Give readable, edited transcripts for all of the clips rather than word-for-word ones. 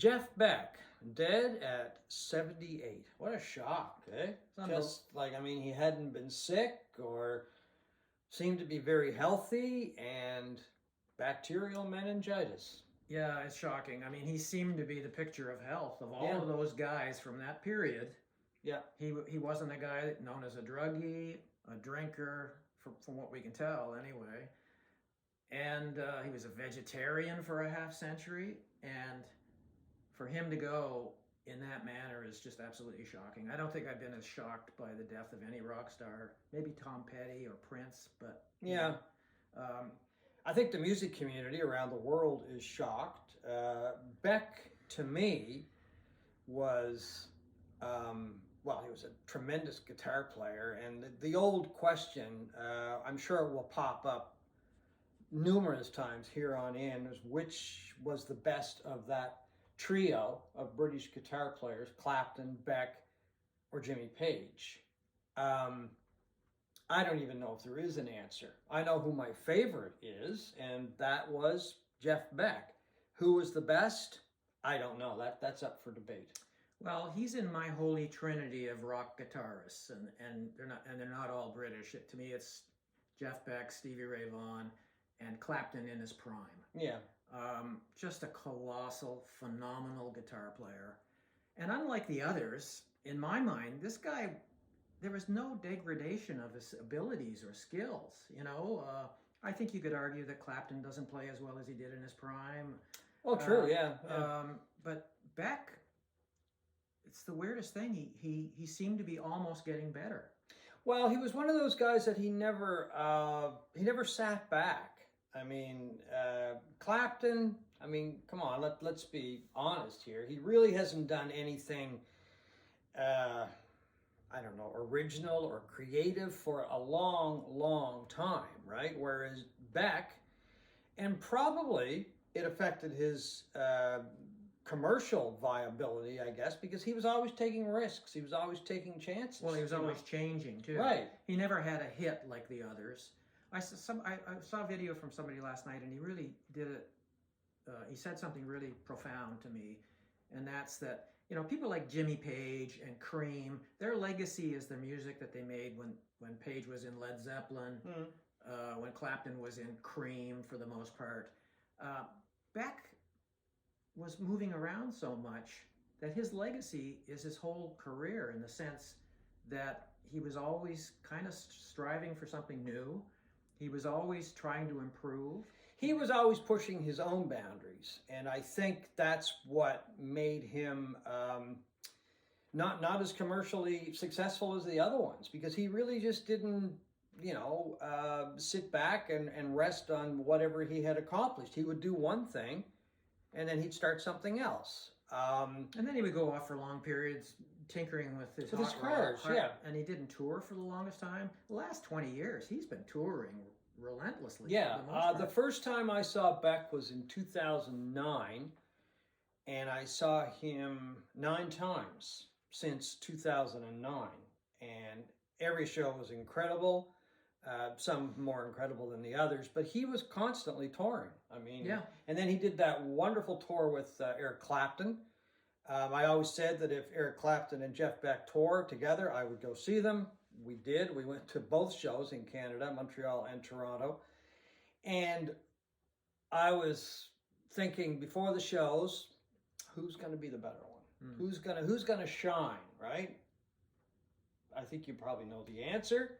Jeff Beck, dead at 78. What a shock, eh? Just like, I mean, he hadn't been sick or seemed to be very healthy, and bacterial meningitis. Yeah, it's shocking. I mean, he seemed to be the picture of health of all Yeah. of those guys from that period. Yeah. He wasn't a guy known as a druggie, a drinker, from what we can tell anyway. And he was a vegetarian for a half century. And for him to go in that manner is just absolutely shocking. I don't think I've been as shocked by the death of any rock star. Maybe Tom Petty or Prince, but Yeah. I think the music community around the world is shocked. Beck, to me, was, well, he was a tremendous guitar player. And the old question, I'm sure it will pop up numerous times here on in, is which was the best of that trio of British guitar players, Clapton, Beck, or Jimmy Page. I don't even know if there is an answer. I know who my favorite is, and that was Jeff Beck. Who was the best? I don't know. That's up for debate. Well, he's in my holy trinity of rock guitarists, and they're not all British. To me, it's Jeff Beck, Stevie Ray Vaughan, and Clapton in his prime. Yeah. Just a colossal, phenomenal guitar player. And unlike the others, in my mind, this guy, there was no degradation of his abilities or skills. I think you could argue that Clapton doesn't play as well as he did in his prime. Oh, true, yeah. But Beck, it's the weirdest thing. He seemed to be almost getting better. Well, he was one of those guys that he never sat back. I mean, Clapton, I mean, come on, let's be honest here. He really hasn't done anything, I don't know, original or creative for a long, long time, right? Whereas Beck, and probably it affected his commercial viability, I guess, because he was always taking risks. He was always taking chances. Well, he was always changing, too. Right. He never had a hit like the others. I saw a video from somebody last night, and he really did it. He said something really profound to me, and that's that, people like Jimmy Page and Cream, their legacy is the music that they made when Page was in Led Zeppelin, when Clapton was in Cream for the most part. Beck was moving around so much that his legacy is his whole career, in the sense that he was always kind of striving for something new. He was always trying to improve. He was always pushing his own boundaries, and I think that's what made him not as commercially successful as the other ones, because he really just didn't, sit back and rest on whatever he had accomplished. He would do one thing, and then he'd start something else. And then he would go off for long periods tinkering with his cars, yeah. And he didn't tour for the longest time. The last 20 years, he's been touring relentlessly. Yeah, the first time I saw Beck was in 2009, and I saw him 9 times since 2009, and every show was incredible. Some more incredible than the others, but he was constantly touring. I mean, yeah. And then he did that wonderful tour with Eric Clapton. I always said that if Eric Clapton and Jeff Beck toured together, I would go see them. We did. We went to both shows in Canada, Montreal and Toronto. And I was thinking before the shows, who's going to be the better one? Who's gonna shine, right? I think you probably know the answer.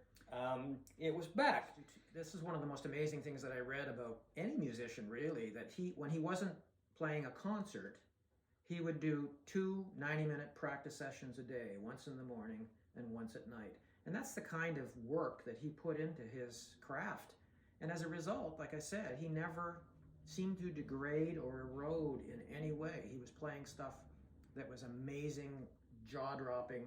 It was Beck. This is one of the most amazing things that I read about any musician, really, that when he wasn't playing a concert, he would do 2 90-minute practice sessions a day, once in the morning and once at night. And that's the kind of work that he put into his craft. And as a result, like I said, he never seemed to degrade or erode in any way. He was playing stuff that was amazing, jaw-dropping,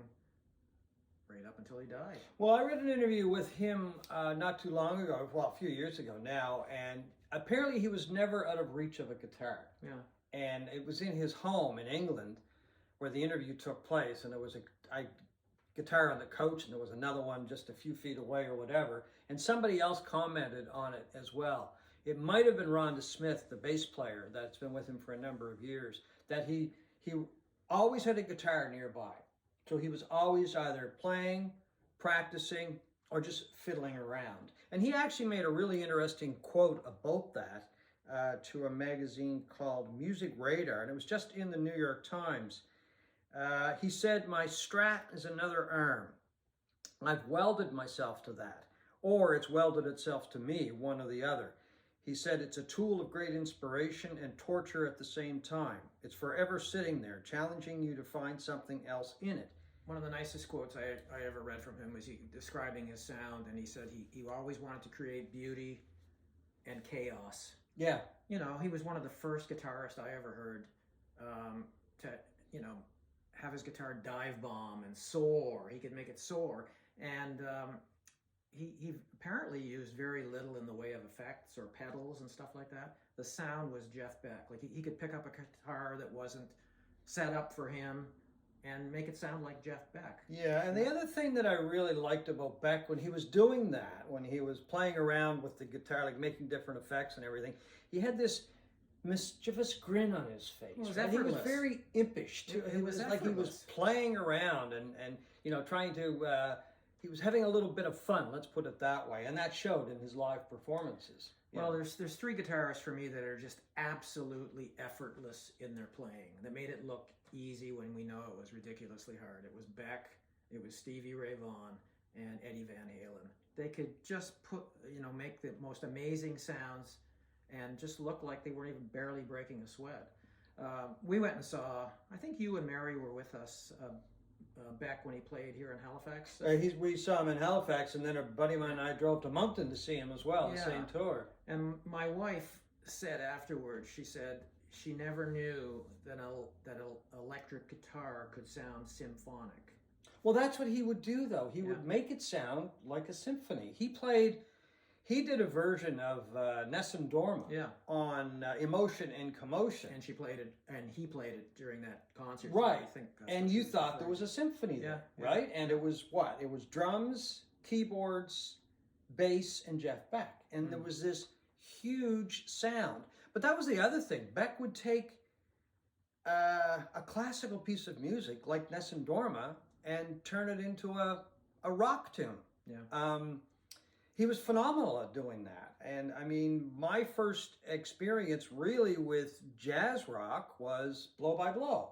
right up until he died. Well, I read an interview with him not too long ago, well, a few years ago now, and apparently he was never out of reach of a guitar. Yeah. And it was in his home in England where the interview took place, and there was a guitar on the couch, and there was another one just a few feet away or whatever, and somebody else commented on it as well. It might have been Rhonda Smith, the bass player that's been with him for a number of years, that he he always had a guitar nearby. So he was always either playing, practicing, or just fiddling around. And he actually made a really interesting quote about that to a magazine called Music Radar, and it was just in the New York Times. He said, "My Strat is another arm. I've welded myself to that, or it's welded itself to me, one or the other." He said, "It's a tool of great inspiration and torture at the same time. It's forever sitting there, challenging you to find something else in it." One of the nicest quotes I ever read from him was he describing his sound, and he said he always wanted to create beauty and chaos. Yeah. You know, he was one of the first guitarists I ever heard to, you know, have his guitar dive bomb and soar. He could make it soar. And he apparently used very little in the way of effects or pedals and stuff like that. The sound was Jeff Beck. Like he could pick up a guitar that wasn't set up for him and make it sound like Jeff Beck. Yeah, and the other thing that I really liked about Beck when he was doing that, when he was playing around with the guitar, like making different effects and everything, he had this mischievous grin on his face. It was right? He was effortless. very impish too. It was like he was effortless. playing around and you know trying to. He was having a little bit of fun. Let's put it that way, and that showed in his live performances. Well, there's three guitarists for me that are just absolutely effortless in their playing. That made it look easy when we know it was ridiculously hard. It was Beck, it was Stevie Ray Vaughan, and Eddie Van Halen. They could just make the most amazing sounds and just look like they weren't even barely breaking a sweat. We went and saw, I think you and Mary were with us, Beck when he played here in Halifax. We saw him in Halifax, and then a buddy of mine and I drove to Moncton to see him as well, the same tour. And my wife said afterwards, she said she never knew that an electric guitar could sound symphonic. Well, that's what he would do, though. He would make it sound like a symphony. He did a version of Nessun Dorma on Emotion and Commotion. And he played it during that concert. Right. I think and you thought there was a symphony there, right? And it was what? It was drums, keyboards, bass, and Jeff Beck. And there was this huge sound. But that was the other thing. Beck would take a classical piece of music like Nessun Dorma and turn it into a rock tune. Yeah. He was phenomenal at doing that. And I mean, my first experience really with jazz rock was Blow by Blow,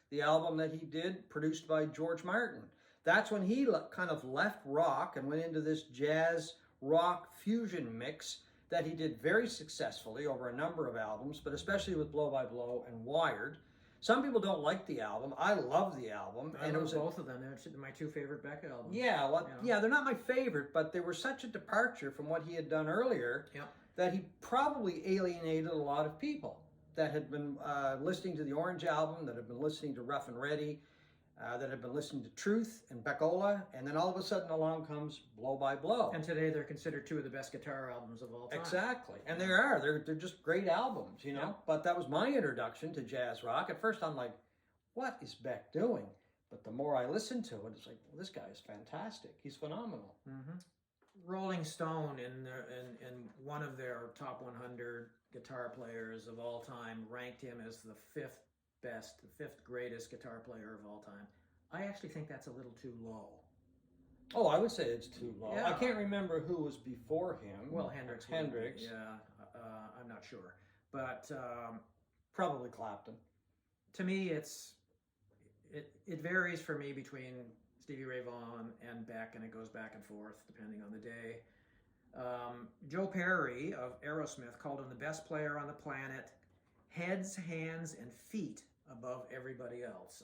the album that he did, produced by George Martin. That's when he kind of left rock and went into this jazz rock fusion mix that he did very successfully over a number of albums, but especially with Blow by Blow and Wired. Some people don't like the album. I love the album. I love both of them. They're my two favorite Beck albums. Yeah, well, they're not my favorite, but they were such a departure from what he had done earlier that he probably alienated a lot of people that had been listening to the Orange album, that had been listening to Rough and Ready, that had been listening to Truth and Beckola, and then all of a sudden along comes Blow by Blow. And today they're considered two of the best guitar albums of all time. Exactly. And they are. They're just great albums, you know. Yeah. But that was my introduction to jazz rock. At first I'm like, what is Beck doing? But the more I listened to it, it's like, well, this guy is fantastic. He's phenomenal. Mm-hmm. Rolling Stone, in one of their top 100 guitar players of all time, ranked him as the fifth greatest guitar player of all time. I actually think that's a little too low. Oh, I would say it's too low. Yeah. I can't remember who was before him. Well, Hendrix. Yeah, I'm not sure. But probably Clapton. To me, it varies for me between Stevie Ray Vaughan and Beck, and it goes back and forth depending on the day. Joe Perry of Aerosmith called him the best player on the planet, heads, hands, and feet above everybody else.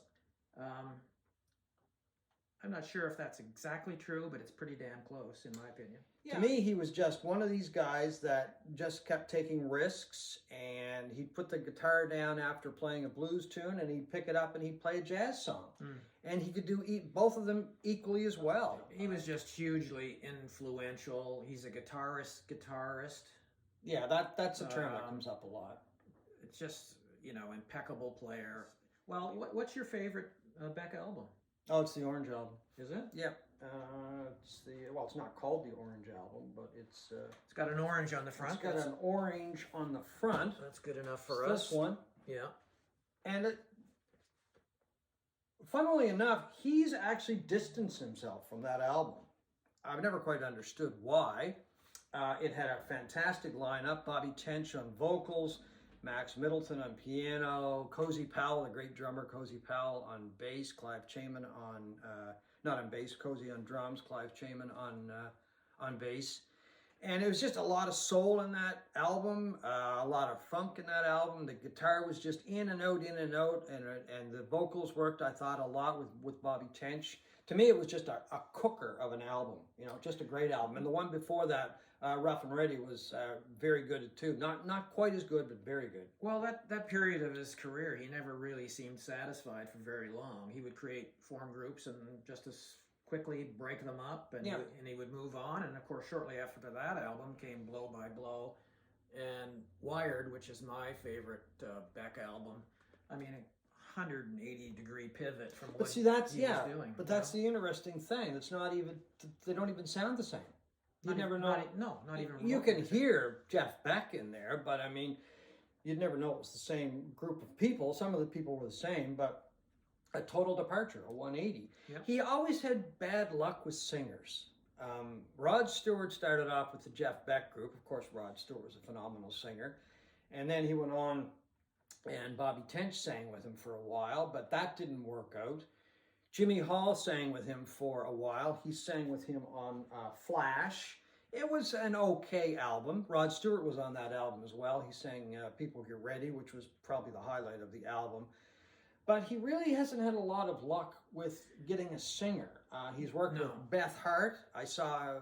I'm not sure if that's exactly true, but it's pretty damn close in my opinion. Yeah. To me, he was just one of these guys that just kept taking risks, and he'd put the guitar down after playing a blues tune, and he'd pick it up and he'd play a jazz song. And he could do both of them equally as well. He was just hugely influential. He's a guitarist. Yeah, that's a term that comes up a lot. It's just, impeccable player. Well, what's your favorite Beck album? Oh, it's the Orange album. Is it? Yep. It's not called the Orange album, but it's got an orange on the front. It's got an orange on the front. That's good enough for us. This one. Yeah. And funnily enough, he's actually distanced himself from that album. I've never quite understood why. It had a fantastic lineup: Bobby Tench on vocals, Max Middleton on piano, Cozy Powell, the great drummer Cozy Powell on bass, Clive Chayman on, not on bass, Cozy on drums, Clive Chayman on bass. And it was just a lot of soul in that album, a lot of funk in that album. The guitar was just in and out, and the vocals worked, I thought, a lot with Bobby Tench. To me, it was just a cooker of an album, just a great album. And the one before that, Rough and Ready, was very good too. Not quite as good, but very good. Well, that period of his career, he never really seemed satisfied for very long. He would form groups and just as quickly break them up, and he would move on. And of course, shortly after that album came Blow by Blow and Wired, which is my favorite Beck album. I mean, 180-degree pivot from what he was doing. But that's the interesting thing. It's not even, they don't even sound the same. You never know. Not even. You can hear Jeff Beck in there, but I mean, you'd never know it was the same group of people. Some of the people were the same, but a total departure, a 180. Yep. He always had bad luck with singers. Rod Stewart started off with the Jeff Beck group. Of course, Rod Stewart was a phenomenal singer. And then he went on, and Bobby Tench sang with him for a while, but that didn't work out. Jimmy Hall sang with him for a while. He sang with him on Flash. It was an okay album. Rod Stewart was on that album as well. He sang People Get Ready, which was probably the highlight of the album. But he really hasn't had a lot of luck with getting a singer. He's worked with Beth Hart. I saw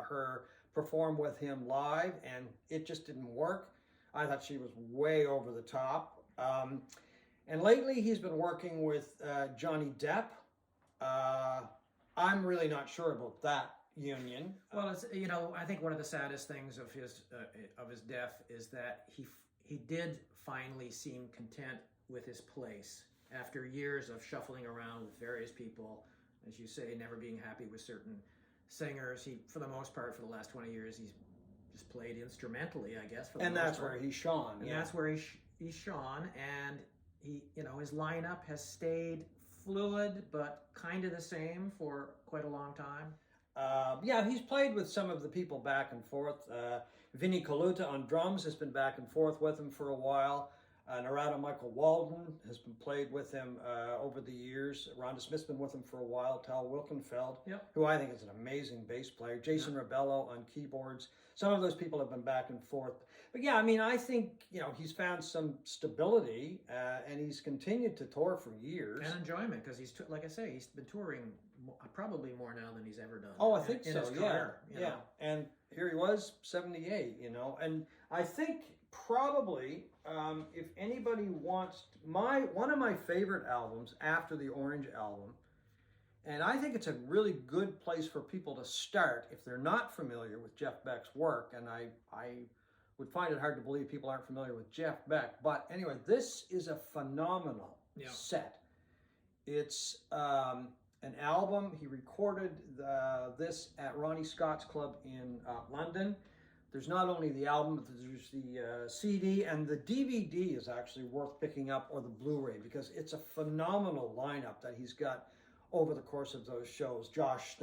her perform with him live, and it just didn't work. I thought she was way over the top. And lately, he's been working with Johnny Depp. I'm really not sure about that union. Well, it's, I think one of the saddest things of his death is that he did finally seem content with his place after years of shuffling around with various people, as you say, never being happy with certain singers. He, for the most part, for the last 20 years, he's just played instrumentally, I guess. And that's where he shone. And that's where he shone, and he, his lineup has stayed fluid, but kind of the same for quite a long time. He's played with some of the people back and forth. Vinnie Colaiuta on drums has been back and forth with him for a while. Narada Michael Walden has been played with him over the years. Rhonda Smith's been with him for a while. Tal Wilkenfeld, who I think is an amazing bass player. Jason Rebello on keyboards. Some of those people have been back and forth. But yeah, I mean, I think, he's found some stability and he's continued to tour for years. And enjoyment, because he's, like I say, he's been touring probably more now than he's ever done. Oh, I think in so, his career, yeah. And here he was, 78, and I think probably if anybody wants one of my favorite albums after the Orange album, and I think it's a really good place for people to start if they're not familiar with Jeff Beck's work, and I would find it hard to believe people aren't familiar with Jeff Beck, but anyway, this is a phenomenal set. It's an album. He recorded this at Ronnie Scott's Club in London. There's not only the album, but there's the CD, and the DVD is actually worth picking up, or the Blu-ray, because it's a phenomenal lineup that he's got over the course of those shows. Josh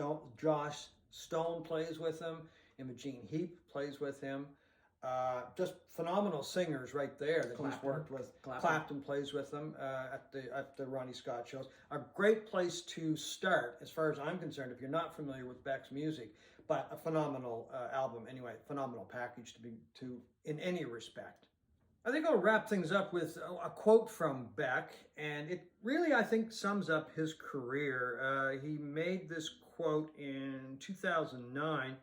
Stone plays with him. Imogene Heap plays with him. Just phenomenal singers right there that he's worked with. Clapton plays with them at the Ronnie Scott shows. A great place to start, as far as I'm concerned, if you're not familiar with Beck's music. But a phenomenal album, anyway, phenomenal package to in any respect. I think I'll wrap things up with a quote from Beck, and it really, I think, sums up his career. He made this quote in 2009.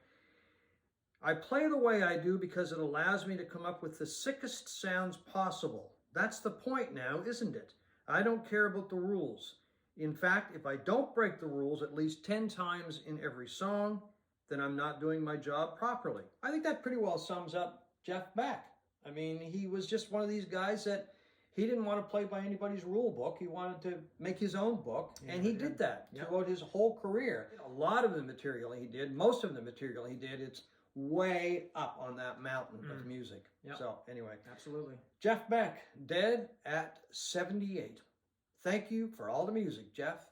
"I play the way I do because it allows me to come up with the sickest sounds possible. That's the point now, isn't it? I don't care about the rules. In fact, if I don't break the rules at least 10 times in every song, then I'm not doing my job properly." I think that pretty well sums up Jeff Beck. I mean, he was just one of these guys that he didn't want to play by anybody's rule book. He wanted to make his own book, and he did that throughout his whole career. A lot of the material he did, most of the material he did, it's way up on that mountain of music. So anyway, absolutely. Jeff Beck, dead at 78. Thank you for all the music, Jeff.